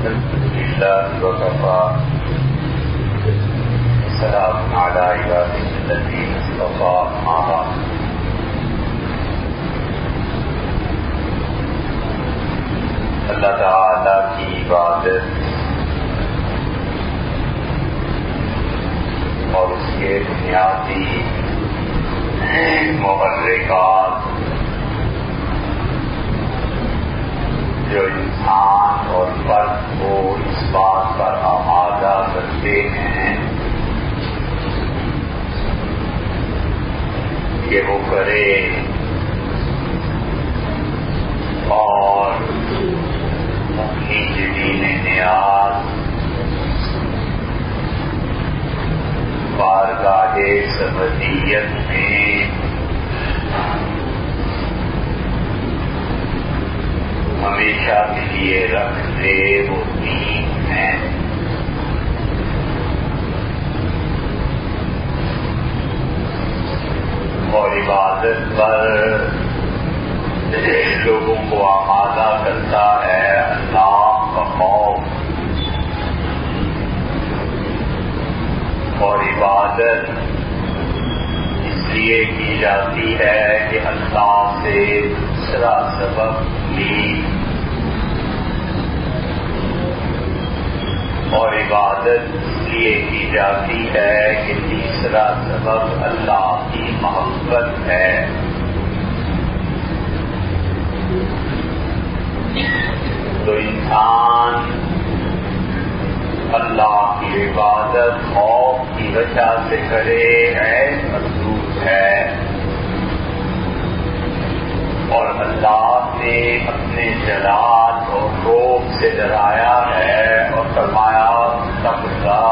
لله وكفى سلام على عباده الذين اصطفى أما بعد اللہ تعالی کی عبادت اور اس کے بنیادی محرکات جو انسان اور فرد کو اس بات پر آمادہ کرتے ہیں کہ وہ کرے اور اپنی جبین نیاز بارگاہ سمدیت میں ہمیشہ کے لیے رکھ دے وہ دین ہیں. اور عبادت پر لوگوں کو آمادہ کرتا ہے اللہ کا خوف. اور عبادت اس لیے کی جاتی ہے کہ اللہ سے دوسرا سبب لی. اور عبادت اس لیے کی جاتی ہے کہ تیسرا سبب اللہ کی محبت ہے. تو انسان اللہ کی عبادت خوف کی وجہ سے کرے ہے مطلوب ہے. اور اللہ نے اپنے جلال اور روب سے ڈرایا ہے اور فرمایا تقوا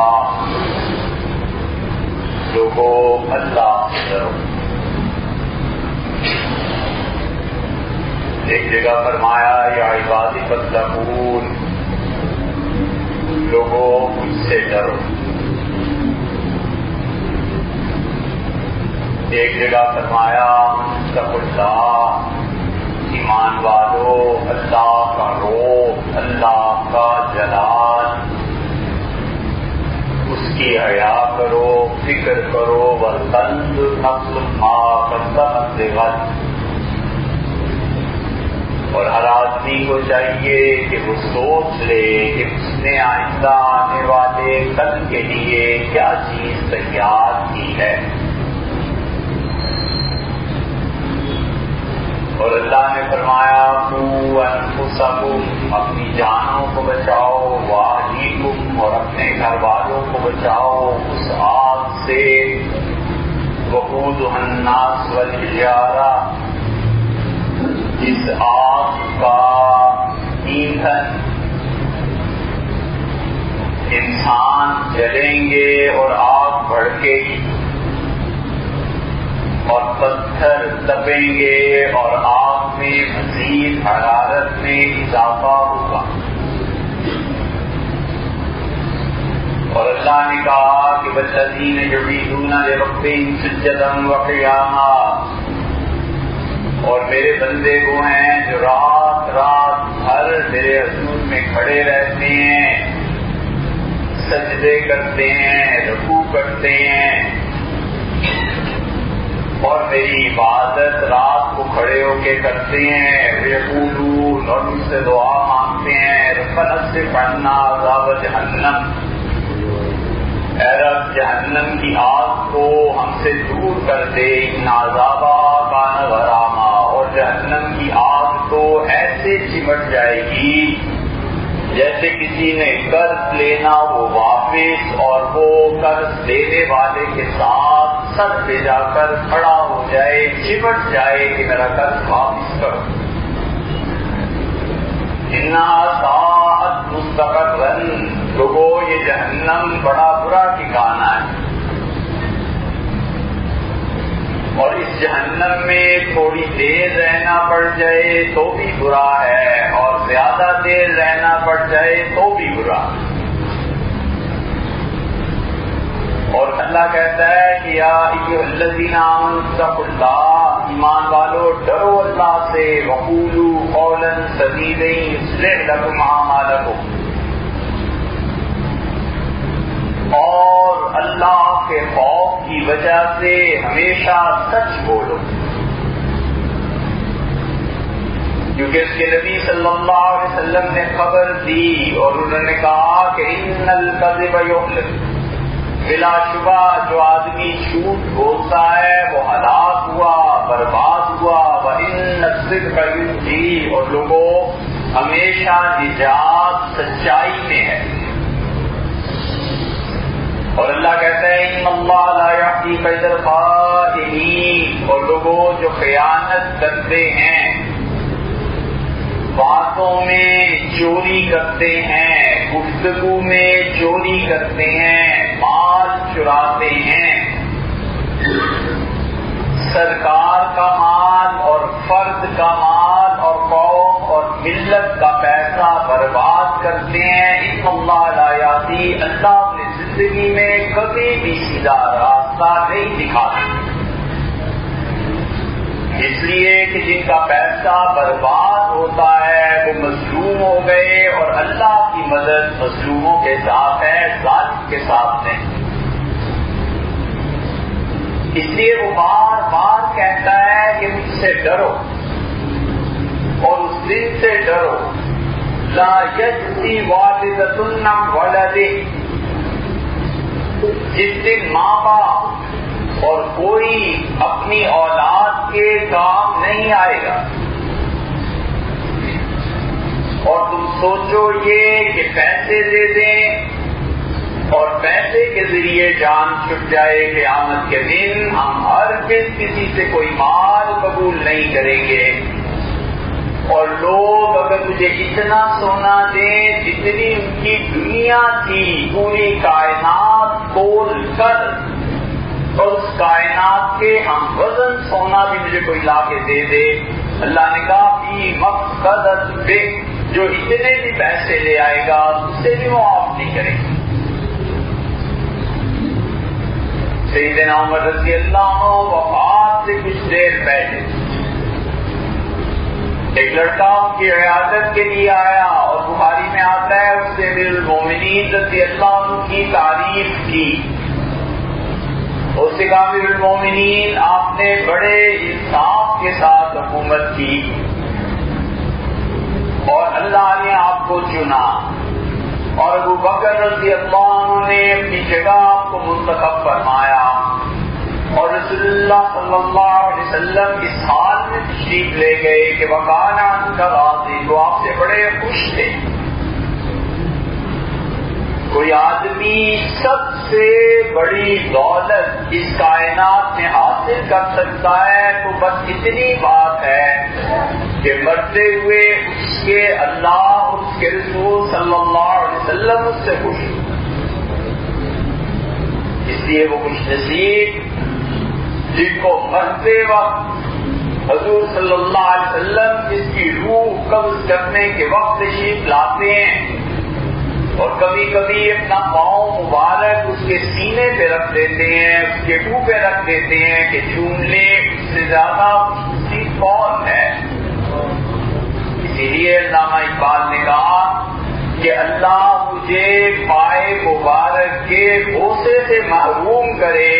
لوگوں اللہ سے ڈرو. ایک جگہ فرمایا یا عبادی فاتقون لوگوں مجھ سے ڈرو. ایک جگہ فرمایا اتقوا اللہ ایمان والو اللہ کا روب اللہ کا جلال اس کی حیا کرو فکر کرو وَلْتَنْظُرْ نَفْسٌ مَا قَدَّمَتْ لِغَدٍ. اور ہر آدمی کو چاہیے کہ وہ سوچ لے کہ اس نے آئندہ آنے والے کل کے لیے کیا چیز تیار کی ہے. اور اللہ نے فرمایا قُوا أَنفُسَكُمْ اپنی جانوں کو بچاؤ وَأَهْلِيكُمْ اور اپنے گھر والوں کو بچاؤ اس آگ سے وَقُودُهَا النَّاسُ وَالْحِجَارَةُ اس آگ کا ایندھن انسان جلیں گے اور آگ بھڑکے گی اور پتھر تپیں گے اور آگ میں مزید حرارت میں اضافہ ہوگا. اور اللہ نے کہا کہ والذین یبیتون لربہم سجدا وقیاما اور میرے بندے وہ ہیں جو رات رات بھر میرے حضور میں کھڑے رہتے ہیں سجدے کرتے ہیں رکوع کرتے ہیں اور میری عبادت رات کو کھڑے ہو کے کرتے ہیں. یقولون اور مجھ سے دعا مانگتے ہیں ربنا اصرف عنا عذاب جہنم اے رب جہنم کی آگ کو ہم سے دور کر دے. ان عذابها کان غراما اور جہنم کی آگ تو ایسے چمٹ جائے گی جیسے کسی نے قرض لینا ہو واپس اور وہ قرض دینے والے کے ساتھ سر پہ جا کر کھڑا ہو جائے چمٹ جائے کہ میرا قرض واپس کرو. انہا ساعت مستقرا لوگوں یہ جہنم بڑا برا ٹھکانہ ہے. اور اس جہنم میں تھوڑی دیر رہنا پڑ جائے تو بھی برا ہے اور زیادہ دیر رہنا پڑ جائے تو بھی برا. اور اللہ کہتا ہے کہ یا ایھا الذین آمنوا اتقوا اللہ ایمان والو ڈرو اللہ سے وقولوا قولا سدیدا یصلح لکم اعمالکم اللہ کے خوف کی وجہ سے ہمیشہ سچ بولو، کیونکہ اس کے نبی صلی اللہ علیہ وسلم نے خبر دی اور انہوں نے کہا کہ ان الکذب یہلک، بلا شبہ جو آدمی جھوٹ بولتا ہے وہ ہلاک ہوا، برباد ہوا، وَإِنَّ الصِّدْقَ يُنْجِي، اور لوگوں ہمیشہ نجات سچائی میں ہے۔ اور اللہ کہتا ہے ان اللہ لا یہدی کید الخائنین، اور لوگوں جو خیانت کرتے ہیں، باتوں میں چوری کرتے ہیں، گفتگو میں چوری کرتے ہیں، مال چراتے ہیں، سرکار کا مال اور فرد کا مال اور قوم اور ملت کا پیسہ برباد کرتے ہیں۔ ان اللہ لا یہدی، اللہ اپنی زندگی میں کبھی بھی سیدھا راستہ نہیں دکھاتے، اس لیے کہ جن کا پیسہ برباد ہوتا ہے وہ مظلوم ہو گئے، اور اللہ کی مدد مظلوموں کے ساتھ ہے، ظالم کے ساتھ نہیں۔ اس لیے وہ بار بار کہتا ہے کہ مجھ سے ڈرو اور اس دن سے ڈرو، لا یجزی والدۃ عن ولدہ، جس دن ماں باپ اور کوئی اپنی اولاد کے کام نہیں آئے گا۔ اور تم سوچو یہ کہ پیسے دے دیں اور پیسے کے ذریعے جان چھٹ جائے، قیامت کے دن ہم ہرگز کسی سے کوئی مال قبول نہیں کریں گے، اور لوگ اگر مجھے اتنا سونا دیں جتنی ان کی دنیا تھی، پوری کائنات کھول کر، اور اس کائنات کے ہم وزن سونا بھی مجھے کوئی لا کے دے دے، اللہ نے کہا فی مقصدت بے، جو اتنے بھی پیسے لے آئے گا اس سے بھی معاف نہیں کرے گا۔ سیدنا عمر رضی اللہ عنہ وفات سے کچھ دیر پہلے ایک لڑکا ان کی عیادت کے لیے آیا، اور بخاری میں آتا ہے اس سے امیر المومنین رضی اللہ عنہ کی تعریف کی۔ اس سے کہا امیر المومنین آپ نے بڑے انصاف کے ساتھ حکومت کی اور اللہ نے آپ کو چنا، اور ابو بکر رضی اللہ عنہ نے اپنی جگہ آپ کو منتخب فرمایا، اور رسول اللہ صلی اللہ علیہ وسلم اس حال میں تشریف لے گئے کہ وکان عنک راضی، وہ آپ سے بڑے خوش تھے۔ کوئی آدمی سب سے بڑی دولت اس کائنات میں حاصل کر سکتا ہے تو بس اتنی بات ہے کہ مرتے ہوئے اس کے اللہ اور اس کے رسول صلی اللہ علیہ وسلم اس سے خوش، اس لیے وہ خوش نصیب جن کو مرتے وقت حضور صلی اللہ علیہ وسلم جس کی روح قبض کرنے کے وقت تشریف لاتے ہیں، اور کبھی کبھی اپنا پاؤں مبارک اس کے سینے پہ رکھ دیتے ہیں، اس کے منہ پہ رکھ دیتے ہیں کہ چوم لے، اس سے زیادہ خوشی کون ہے۔ اسی لیے علامہ اقبال نے کہا کہ اللہ مجھے پائے مبارک کے بوسے سے محروم کرے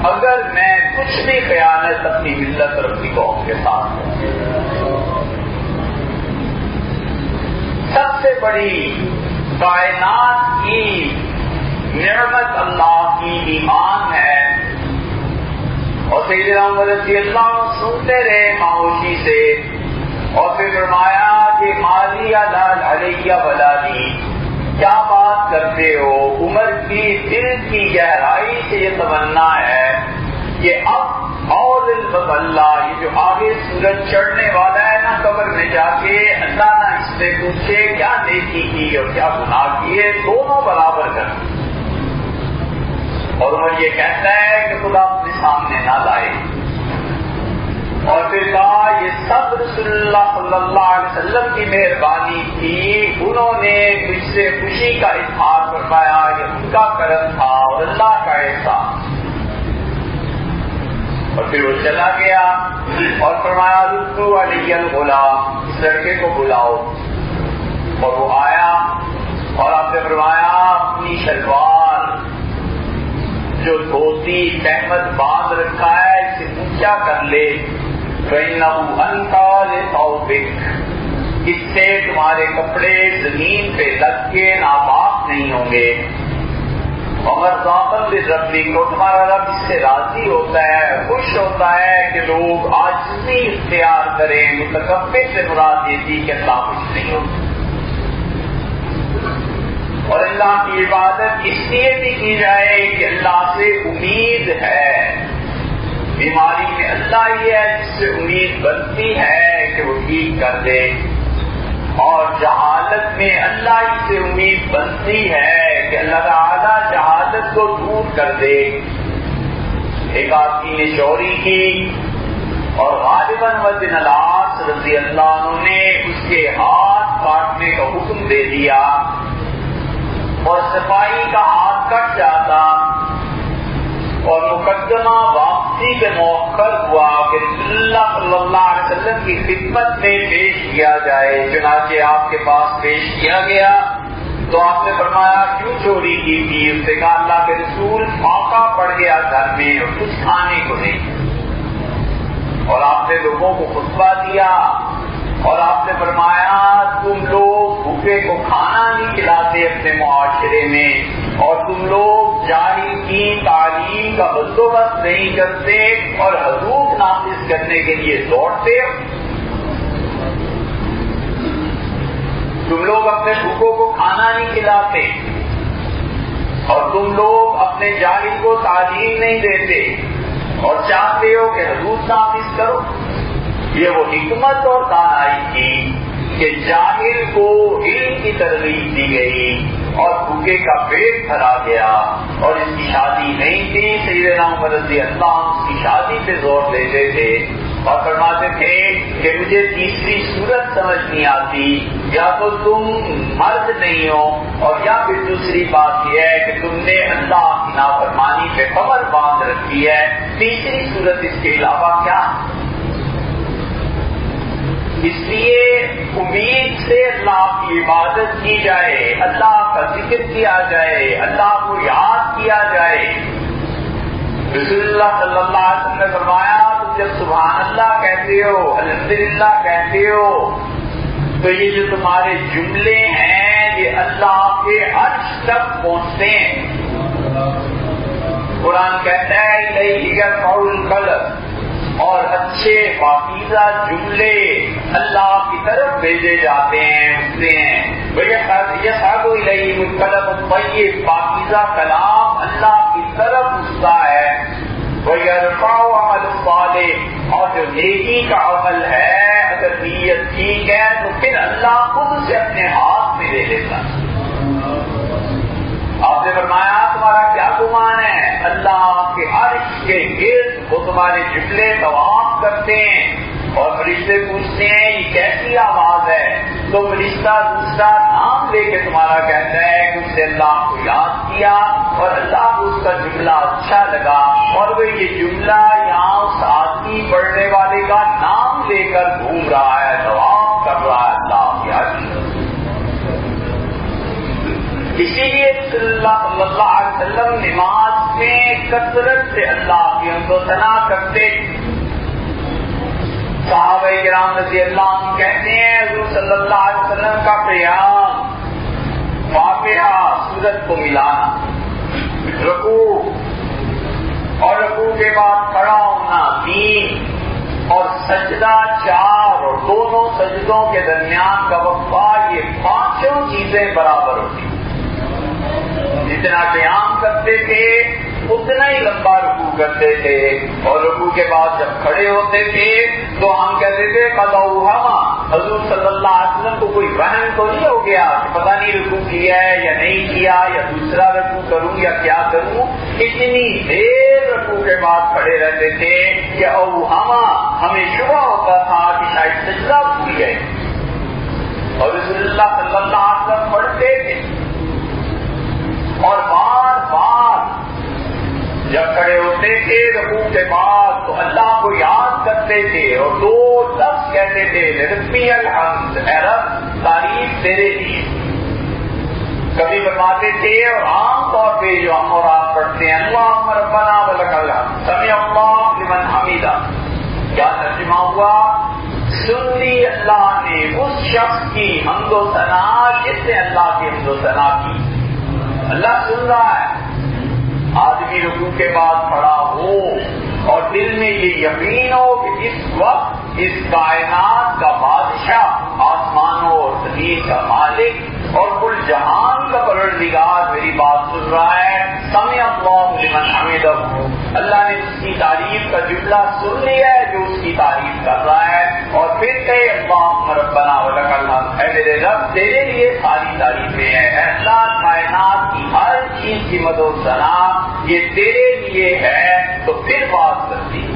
اگر میں کچھ بھی خیانت اپنی ملت اور اپنی قوم کے ساتھ ہوں۔ سب سے بڑی کائنات کی نعمت اللہ کی ایمان ہے، اور سیدنا عمر رضی اللہ عنہ سنتے رہے خاموشی سے، اور پھر فرمایا کہ مالی علیہ ولادی، کیا بات کرتے ہو؟ عمر کی دل کی گہرائی سے یہ تمنا ہے کہ اب اور اللہ، یہ جو آگے سورج چڑھنے والا ہے نا قبر میں جا کے، اللہ نہ اس سے پوچھے کیا نیکی کی اور کیا گناہ کیے، دونوں برابر کر۔ اور عمر یہ کہتا ہے کہ خدا اپنے سامنے نہ لائے، اور پھر کہا یہ سب رسول اللہ صلی اللہ علیہ وسلم کی مہربانی تھی، انہوں نے مجھ سے خوشی کا اظہار فرمایا، یہ ان کا کرم تھا اور اللہ کا احسان۔ اور پھر وہ چلا گیا اور فرمایا ردو علی الغلام، اس لڑکے کو بلاؤ، اور وہ آیا اور آپ نے فرمایا اپنی شلوار جو دھوتی تہمت باندھ رکھا ہے اسے اونچا کر لے، فَإِنَّهُ أَنْقَىٰ لِثَوْبِكَ، اس سے تمہارے کپڑے زمین پہ لگ کے ناپاک نہیں ہوں گے۔ وَمَرْضَاتًا لِرَبِّكَ، اور تمہارا رب اس سے راضی ہوتا ہے، خوش ہوتا ہے کہ لوگ عاجزی اختیار کریں۔ متکبر سے مراد یہ تھی کہ اللہ خوش نہیں ہوتا۔ اور اللہ کی عبادت اس لیے بھی کی جائے کہ اللہ سے امید ہے۔ بیماری میں اللہ ہی ہے جس سے امید بنتی ہے کہ وہ ٹھیک کر دے، اور جہالت میں اللہ ہی سے امید بنتی ہے کہ اللہ تعالیٰ جہالت کو دور کر دے۔ ایک آدمی نے چوری کی اور غالباً بن العاص رضی اللہ عنہ نے اس کے ہاتھ کاٹنے کا حکم دے دیا، اور سپاہی کا ہاتھ کٹ جاتا اور مقدمہ واپسی کے مؤخر ہوا کہ رسول اللہ صلی اللہ علیہ وسلم کی خدمت میں پیش کیا جائے۔ چنانچہ آپ کے پاس پیش کیا گیا تو آپ نے فرمایا کیوں چوری کی تھی؟ اس نے کہا اللہ کے رسول فاقہ پڑ گیا گھر میں اور کچھ کھانے کو نہیں، اور آپ نے لوگوں کو خطبہ دیا اور آپ نے فرمایا تم لوگ بھوکے کو کھانا نہیں کھلاتے اپنے معاشرے میں، اور تم لوگ جاہل کی تعلیم کا بندوبست نہیں کرتے اور حدود نافذ کرنے کے لیے دوڑتے ہو۔ تم لوگ اپنے بھوکوں کو کھانا نہیں کھلاتے اور تم لوگ اپنے جاہل کو تعلیم نہیں دیتے اور چاہتے ہو کہ حدود نافذ کرو۔ یہ وہ حکمت اور دانائی تھی کہ جاہل کو علم کی ترغیب دی گئی اور بھوکے کا پیٹ بھرا گیا، اور اس کی شادی نہیں تھی۔ سیدنا عمر رضی اللہ عنہ اس کی شادی پہ زور دیتے تھے اور فرماتے تھے کہ مجھے تیسری صورت سمجھ نہیں آتی، یا تو تم مرد نہیں ہو اور یا پھر دوسری بات یہ ہے کہ تم نے اللہ کی نافرمانی پہ کمر باندھ رکھی ہے، تیسری صورت اس کے علاوہ کیا؟ اس لیے امید سے اللہ کی عبادت کی جائے، اللہ کا ذکر کیا جائے، اللہ کو یاد کیا جائے۔ رسول اللہ صلی اللہ علیہ وسلم نے فرمایا تم جب سبحان اللہ کہتے ہو، الحمدللہ کہتے ہو، تو یہ جو تمہارے جملے ہیں یہ اللہ کے عرش تک پہنچتے ہیں۔ قرآن کہتا ہے الیہ یرفع القلم، اور اچھے پاکیزہ جملے اللہ کی طرف بھیجے جاتے ہیں، اٹھتے ہیں۔ یصعد الیہ القلم الطیب، پاکیزہ کلام اللہ کی طرف اٹھتا ہے۔ ویرفع عمل الصالح، اور جو نیکی کا عمل ہے اگر نیت ٹھیک ہے تو پھر اللہ خود اسے اپنے ہاتھ میں لے لیتا۔ آپ نے فرمایا تمہارا کیا گمان ہے؟ اللہ کے عرش کے گرد وہ تمہارے جملے طواف کرتے ہیں اور فرشتے پوچھتے ہیں یہ کیسی آواز ہے، تو فرشتہ دوسرا نام لے کے تمہارا کہتا ہے کہ اس نے اللہ کو یاد کیا اور اللہ کو اس کا جملہ اچھا لگا، اور وہ یہ جملہ یہاں اس آدمی پڑھنے والے کا نام لے کر گھوم رہا ہے، طواف کر رہا ہے اللہ کے عرش۔ اسی لیے صلی اللہ علیہ وسلم نماز میں کثرت سے اللہ کی حمد و ثنا کرتے۔ صحابہ کرام رضی اللہ عنہ کہتے ہیں حضور صلی اللہ علیہ وسلم کا قیام، فاتحہ سورت کو ملانا، رکوع اور رکوع کے بعد کھڑا ہونا 3 اور سجدہ 4 اور دونوں سجدوں کے درمیان کا وقفہ، یہ 5 چیزیں برابر ہوتی۔ جتنا قیام کرتے تھے اتنا ہی لمبا رکوع کرتے تھے، اور رکوع کے بعد جب کھڑے ہوتے تھے تو ہم کہتے تھے قد اوہما، حضور صلی اللہ علیہ وسلم کو کوئی وہم تو نہیں ہو گیا کہ پتہ نہیں رکوع کیا ہے یا نہیں کیا، یا دوسرا رکوع کروں یا کیا کروں۔ اتنی دیر رکوع کے بعد کھڑے رہتے تھے کہ اوہما، ہمیں شبہ ہوتا تھا کہ شاید سجدہ بھول گئے، اور رسول اللہ صلی اللہ علیہ وسلم پڑھتے تھے اور بار بار جب کھڑے ہوتے تھے رکوع کے بعد تو اللہ کو یاد کرتے تھے اور 2 لفظ کہتے تھے ربی الحمد، اے رب تعریف تیرے لیے۔ کبھی فرماتے تھے اور عام طور پہ جو ہم اور آپ پڑھتے ہیں اللہم ربنا ولک الحمد سمع اللہ لمن حمیدہ، کیا ترجمہ ہوا؟ سن لی اللہ نے اس شخص کی حمد و ثنا جس نے اللہ کی حمد و ثنا کی۔ اللہ سن رہا ہے۔ آدمی رکوع کے بعد کھڑا ہو اور دل میں یہ یقین ہو کہ اس وقت اس کائنات کا بادشاہ، آسمانوں اور زمین کا مالک اور کل جہان کا پروردگار میری بات سن رہا ہے، سمع اللہ لمن حمدہ، اللہ نے اس کی تعریف کا جملہ سن لیا ہے جو اس کی تعریف کر رہا ہے، اور پھر کہے اللہم ربنا ولک الحمد، اے میرے رب تیرے لیے ساری تعریفیں ہیں، اے اللہ کائنات کی ہر چیز کی مدح و ثنا یہ تیرے لیے ہے، تو پھر بات کرتی۔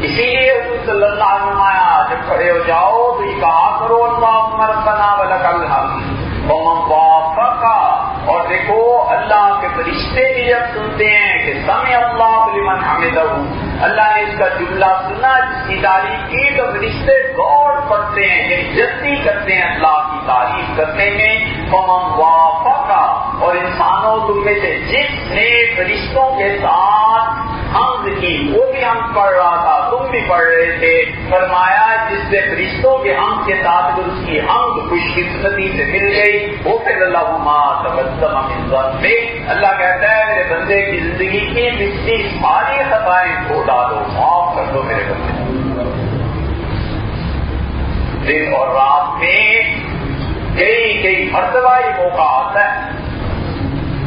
اسی لیے حضور صلی اللہ علیہ وسلم جب کھڑے ہو جاؤ تو یہ کہا کرو اللہم ربنا ولک الحمد ومن وافق، اور دیکھو اللہ کے فرشتے بھی جب سنتے ہیں کہ سمع اللہ لمن حمدہ، اللہ نے اس کا جملہ سنا جس کی تعریف کی، تو فرشتے دوڑ پڑتے ہیں، یعنی جلدی کرتے ہیں اللہ کی تعریف کرنے میں۔ ومن وافق، اور انسانوں تم میں سے جس نے فرشتوں کے ساتھ حمد کی، وہ بھی حمد پڑھ رہا تھا، تم بھی پڑھ رہے تھے، فرمایا جس نے فرشتوں کے حمد کے ساتھ اگر اس کی حمد خوش قسمتی سے مل گئی، وہ پھر اللہ ما تقدم من ذنبہ، اللہ کہتا ہے میرے بندے کی زندگی کی پچھلی ساری خطائیں دھو ڈالو، معاف کر دو میرے بندے۔ دن اور رات میں کئی مرتبہ یہ موقع آتا ہے،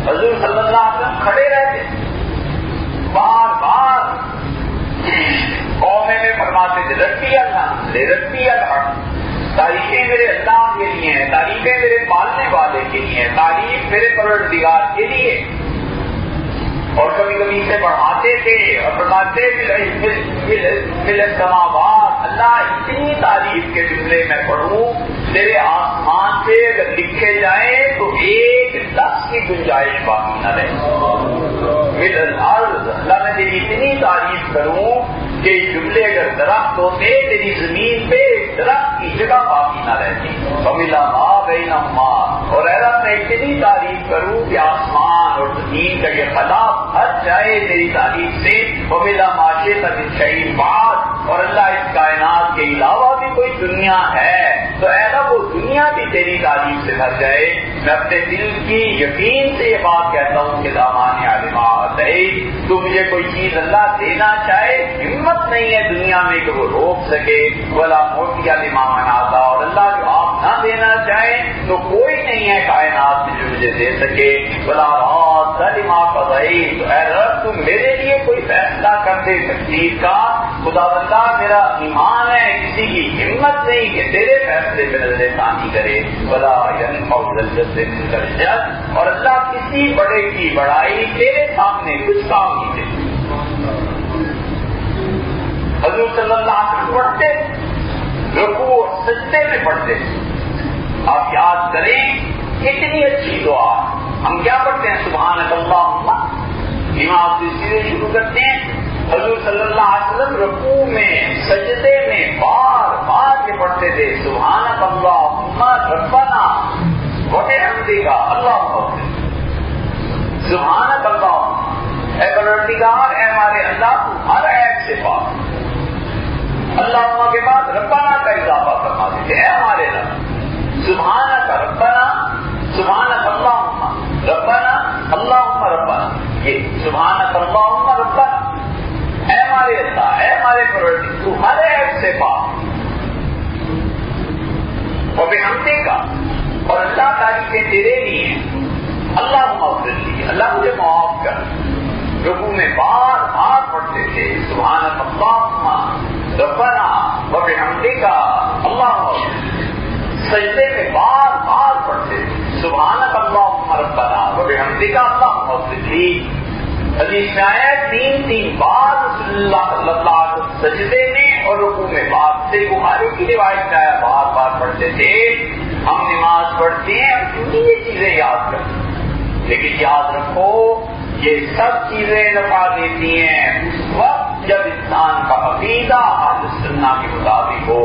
حضور صلی اللہ علیہ وسلم کھڑے رہتے بار بار قومیں میں فرماتے تھے ربی اللہ ربی الحمد، تعریفیں میرے اللہ کے لیے ہیں، تعریفیں میرے پالنے والے کے لیے ہیں، تعریف میرے پروردگار کے لیے۔ اور کبھی کبھی اسے بڑھاتے تھے اور فرماتے فی السماوات، اللہ اتنی تعریف کے جملے میں پڑھوں تیرے آسمان سے اگر لکھے جائیں تو ایک لفظ کی گنجائش باقی نہ رہے۔ فی الارض، اللہ میں تیری اتنی تعریف کروں کہ جملے اگر درخت ہوتے تیری زمین پہ درخت کی جگہ باقی نہ رہتی۔ وَمِلَ مَا بَيْنَهُمَا، اور اللہ میں اتنی تعریف کروں کہ آسمان اور زمین کا یہ خلا ہٹ جائے تیری تعریف سے۔ وَمِلَ مَا شِئْتَ مِن شَيْءٍ بَعْدَ، اور اللہ اس کائنات کے علاوہ بھی کوئی دنیا ہے تو ایسا وہ دنیا بھی تیری تعریف سے بھر جائے۔ میں اپنے دل کی یقین سے یہ بات کہتا ہوں کہ دامان علما تو مجھے کوئی چیز اللہ دینا چاہے، ہمت نہیں ہے دنیا میں کہ وہ روک سکے، ولا موتیا لما مناتا، اور اللہ جو آپ نہ دینا چاہے تو کوئی نہیں ہے کائنات میں جو مجھے دے سکے۔ ولا رات لما قضیت، تو اے رب تم میرے لیے کوئی فیصلہ کر دے تقدیر کا، خدا بندہ میرا ایمان ہے کسی کی ہمت نہیں کہ تیرے فیصلے پہ نظر ثانی کرے۔ ولا ينفع ذا الجد منك الجد، اور اللہ کسی بڑے کی بڑائی تیرے سامنے کچھ کام نہیں دے۔ حضور صلی اللہ علیہ وسلم پڑھتے رکوع اور سجدے میں پڑھتے، آپ یاد کریں کتنی اچھی دعا۔ ہم کیا پڑھتے ہیں سبحانک اللہم، امام سے سیدھے شروع کرتے ہیں۔ حضور صلی اللہ علیہ وسلم رکوع میں سجدے میں بار بار یہ پڑھتے تھے سبحانک اللہم ربنا وبحمدک اللہم، سبحانک اللہم، اے پروردگار اے ہمارے اللہ تو ہر عیب سے پاک۔ اللہم کے بعد ربنا کا اضافہ فرماتے تھے، اے ہمارے رب، سبحانک ربنا، سبحانک اللہم ربنا، اللہم ربنا، یہ سبحانک اللہم ربنا، اے ہمارے اللہ، اے ہمارے پروردگار تو ہر عیب سے پاک۔ وبحمدک، اور اللہ تعریفیں تیرے لیے ہیں، اللہم اغفر لی، اللہ مجھے معاف کر۔ رکوع میں بار بار پڑھتے تھے سبحانک اللہم ربنا وبحمدک اللہم اغفر لی، سجدے میں بار بار پڑھتے تھے سبحانک اللہم ربنا وبحمدک اللہم اغفر لی۔ حدیث میں آیا تین بار رسول اللہ صلی اللہ علیہ وسلم سجدے میں اور رکوع میں بات سے، بخاری کی روایت میں آیا بار بار پڑھتے تھے۔ ہم نماز پڑھتے ہیں ہم یہ چیزیں یاد کرتے ہیں، لیکن یاد رکھو یہ سب چیزیں نفع دیتی ہیں اس وقت جب انسان کا عقیدہ اہل سنت کے مطابق ہو،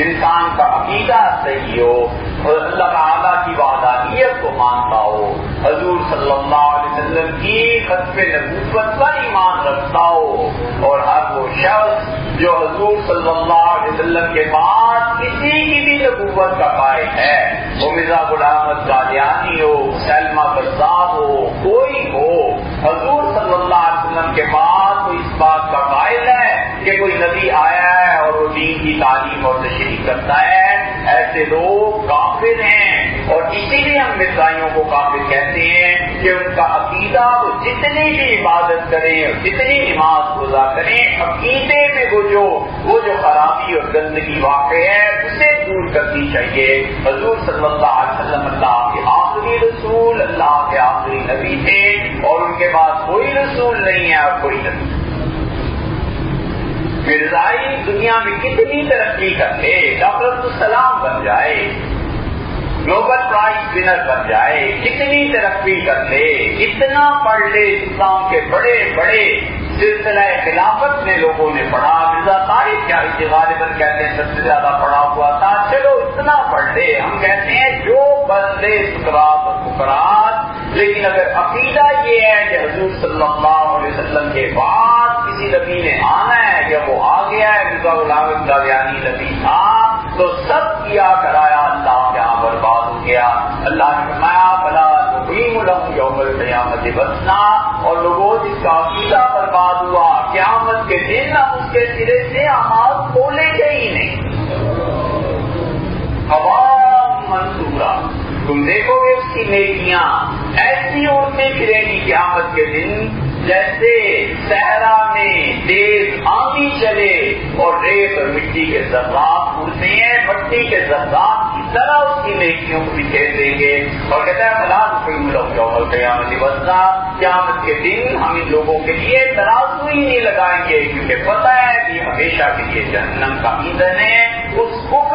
انسان کا عقیدہ صحیح ہو، اور اللہ تعالیٰ کی وحدانیت مانتا ہو، حضور صلی اللہ علیہ وسلم کی ختم نبوت پر ایمان رکھتا ہو، اور ہر وہ شخص جو حضور صلی اللہ علیہ وسلم کے بعد کسی کی بھی نبوت کا قائل ہے، وہ مرزا غلام احمد قادیانی ہو، مسلمہ کذاب ہو، کوئی ہو، حضور صلی اللہ علیہ وسلم کے بعد کوئی اس بات کا قائل ہے کہ کوئی نبی آیا ہے اور وہ دین کی تعلیم اور تشریح کرتا ہے، ایسے لوگ کافر ہیں۔ اور اسی لیے ہم مرزائیوں کو کافر کہتے ہیں کہ ان کا عقیدہ وہ جتنی بھی عبادت کریں اور جتنی نماز روزہ کریں، عقیدے میں وہ جو خرابی اور گندگی واقع ہے اسے دور کرنی چاہیے۔ حضور صلی اللہ علیہ وسلم اللہ کے آخری رسول، اللہ کے آخری نبی تھے، اور ان کے بعد کوئی رسول نہیں ہے اور کوئی نبی۔ مرزائی دنیا میں کتنی ترقی کر لے، ڈاکٹر عبدالسلام بن جائے، نوبل پرائز ونر بن جائے، کتنی ترقی کر لے، اتنا پڑھ لے، اسلام کے بڑے بڑے سلسلہ خلافت میں لوگوں نے پڑھا، مرزا طارق کیا غالباً کہتے ہیں سب سے زیادہ پڑھا ہوا تھا، چلو اتنا پڑھ لے، ہم کہتے ہیں جو پڑھ لے سکرات اور فقرات، لیکن اگر عقیدہ یہ ہے کہ حضور صلی اللہ علیہ وسلم کے بعد کسی نبی نے آنا ہے یا وہ آ گیا ہے، مرزا غلام احمد قادیانی نبی تھا، تو سب کیا کرایا اللہ کے یہاں برباد ہو گیا۔ اللہ نے فرمایا فلا نقیم لهم یوم القیامت وزنا، اور لوگوں جس کا عقیدہ برباد ہوا، قیامت کے دن ہم اس کے سرے سے اعمال کھولیں گے ہی نہیں، عوام منصورہ، تم دیکھو گے اس کی نیکیاں ایسی اڑتے پھریں گی قیامت کے دن جیسے صحرا میں تیز آندھی چلے اور ریت اور مٹی کے ذرات اڑتے ہیں، مٹی کے ذرات کی طرح اس کی نیکیوں کو بکھیر دیں گے، اور کہتا ہے فلا نقیم لهم یوم القیامت وزنا، قیامت کے دن ہم ان لوگوں کے لیے ترازو ہی نہیں لگائیں گے، کیونکہ پتہ ہے کہ ہمیشہ کے لیے جہنم کا ایندھن ہے، اس کفر